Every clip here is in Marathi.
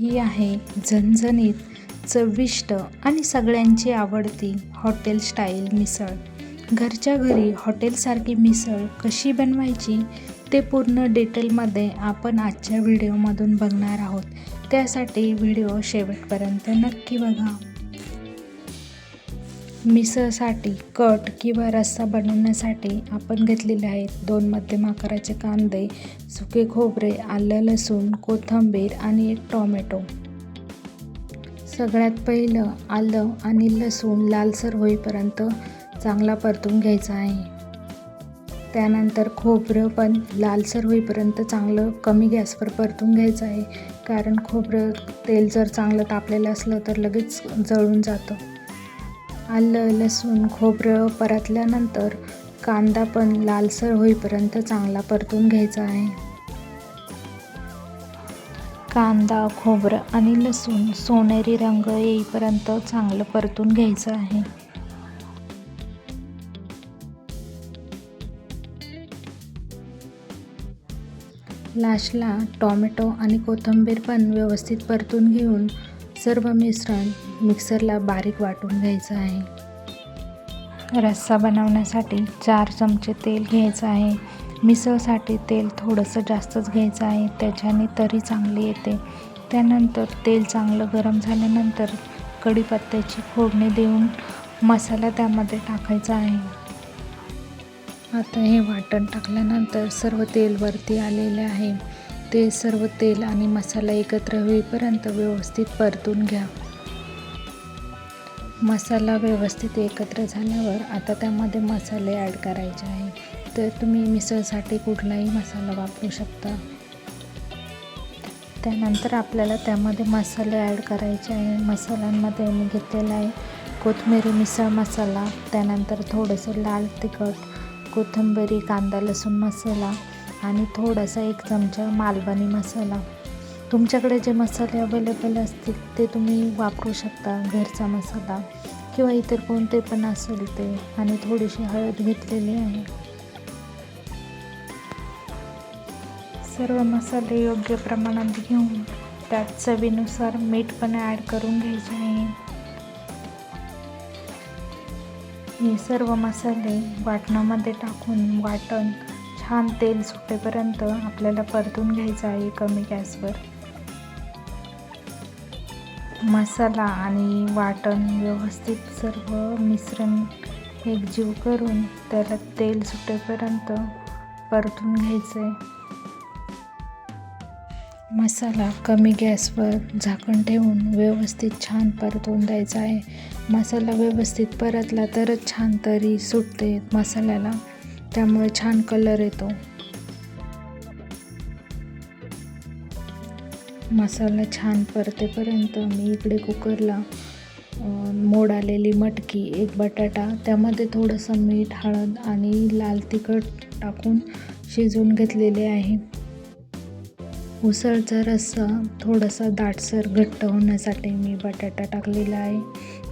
ही आहे झणझणीत, चविष्ट आणि सगळ्यांची आवडती हॉटेल स्टाईल मिसळ. घरच्या घरी हॉटेलसारखी मिसळ कशी बनवायची ते पूर्ण डिटेलमध्ये आपण आजच्या व्हिडिओमधून बघणार आहोत. त्यासाठी व्हिडिओ शेवटपर्यंत नक्की बघा. मिसळसाठी कट किंवा रस्सा बनवण्यासाठी आपण घेतलेले आहेत 2 मध्यम आकाराचे कांदे, सुके खोबरे, आलं लसूण, कोथिंबीर आणि 1 टोमॅटो. सगळ्यात पहिलं आलं आणि लसूण लालसर होईपर्यंत चांगला परतून घ्यायचा आहे. त्यानंतर खोबरं पण लालसर होईपर्यंत चांगलं कमी गॅसवर परतून घ्यायचं आहे, कारण खोबरं तेल जर चांगलं तापलेलं असलं तर लगेच जळून जातं. आलं लसूण खोबरं परतल्यानंतर कांदा पण लालसर होईपर्यंत चांगला परतून घ्यायचा आहे. कांदा, खोबरं आणि लसूण सोनेरी रंग येईपर्यंत चांगलं परतून घ्यायचं आहे. लास्टला टोमॅटो आणि कोथिंबीर पण व्यवस्थित परतून घेऊन सर्व मिश्रण मिक्सरला बारीक वाटून घ्यायचं आहे. रस्सा बनवण्यासाठी 4 चमचे तेल घ्यायचं आहे. मिसळसाठी तेल थोडंसं जास्तच घ्यायचं आहे, त्याच्याने तरी चांगली येते. त्यानंतर तेल चांगलं गरम झाल्यानंतर कढीपत्त्याची फोडणी देऊन मसाला त्यामध्ये टाकायचा आहे. आता हे वाटण टाकल्यानंतर सर्व तेल वरती आलेले आहे. ते सर्व तेल आणि मसाला एकत्र होईपर्यंत व्यवस्थित परतून घ्या. मसाला व्यवस्थित एकत्र झाल्यावर आता त्यामध्ये मसाले ॲड करायचे आहे. तर तुम्ही मिसळसाठी कुठलाही मसाला वापरू शकता. त्यानंतर आपल्याला त्यामध्ये मसाले ॲड करायचे आहे. मसाल्यांमध्ये मी घेतलेला आहे कोथिंबीर मिसळ मसाला, त्यानंतर थोडंसं लाल तिखट, कोथिंबीर, कांदा लसूण मसाला आणि थोडासा 1 चमचा मालवणी मसाला. तुमच्याकडे जे मसाले अवेलेबल असतील ते तुम्ही वापरू शकता, घरचा मसाला किंवा इतर कोणते पण असेल ते. आणि थोडीशी हळद घेतलेली आहे. सर्व मसाले योग्य प्रमाणात घेऊन त्यात चवीनुसार मीठ पण ॲड करून घ्यायचे आहे. हे सर्व मसाले वाटणामध्ये टाकून वाटण छान तेल सुटेपर्यंत आपल्याला परतून घ्यायचं आहे कमी गॅसवर. मसाला आणि वाटण व्यवस्थित सर्व मिश्रण एकजीव करून त्याला तेल सुटेपर्यंत परतून घ्यायचे. मसाला कमी गॅसवर झाकण ठेवून व्यवस्थित छान परतून द्यायचा आहे. मसाला व्यवस्थित परतला तरच छान तरी सुटते मसाल्याला, त्यामुळे छान कलर येतो. मसाला छान परतेपर्यंत मी इकडे कुकरला मोड आलेली मटकी, 1 बटाटा, त्यामध्ये थोडंसं मीठ, हळद आणि लाल तिखट टाकून शिजवून घेतलेले आहे. उसळचा रस्सा थोडासा दाटसर घट्ट होण्यासाठी मी बटाटा टाकलेला आहे.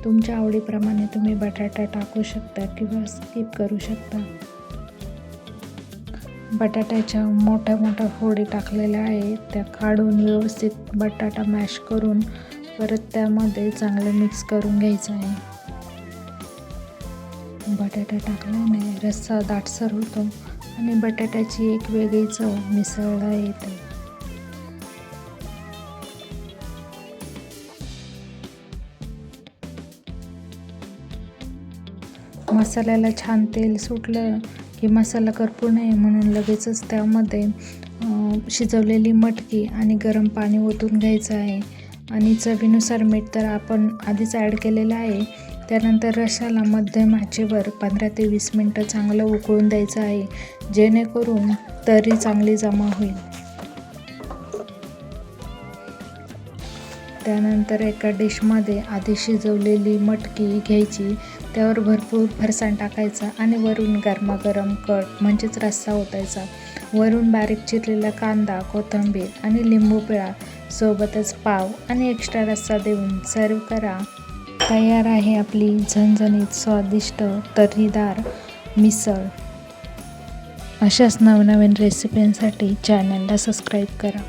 तुमच्या आवडीप्रमाणे तुम्ही बटाटा टाकू शकता किंवा स्किप करू शकता. बटाट्याच्या मोठ्या मोठ्या फोडी टाकलेल्या आहेत, त्या काढून व्यवस्थित बटाटा मॅश करून परत त्यामध्ये चांगलं मिक्स करून घ्यायचं आहे. बटाटा टाकल्याने रस्सा दाटसर होतो आणि बटाट्याची एक वेगळी चव मिसळला येते. मसाल्याला छान तेल सुटलं की मसाला करपू नये म्हणून लगेचच त्यामध्ये शिजवलेली मटकी आणि गरम पाणी ओतून घ्यायचं आहे. आणि चवीनुसार मीठ तर आपण आधीच ॲड केलेलं आहे. त्यानंतर रश्श्याला मध्यम आचेवर 15 ते 20 मिनटं चांगलं उकळून द्यायचं आहे, जेणेकरून तरी चांगली जमा होईल. त्यानंतर एका डिशमध्ये आधी शिजवलेली मटकी घ्यायची, त्यावर भरपूर फरसाण टाकायचा आणि वरून गरमागरम कट म्हणजेच रस्सा ओतायचा. वरून बारीक चिरलेला कांदा, कोथिंबीर आणि लिंबू पिळा, सोबतच पाव आणि एक्स्ट्रा रस्सा देऊन सर्व्ह करा. तयार आहे आपली झणझणीत स्वादिष्ट तर्रीदार मिसळ. अशाच नवनवीन रेसिपींसाठी चॅनलला सबस्क्राईब करा.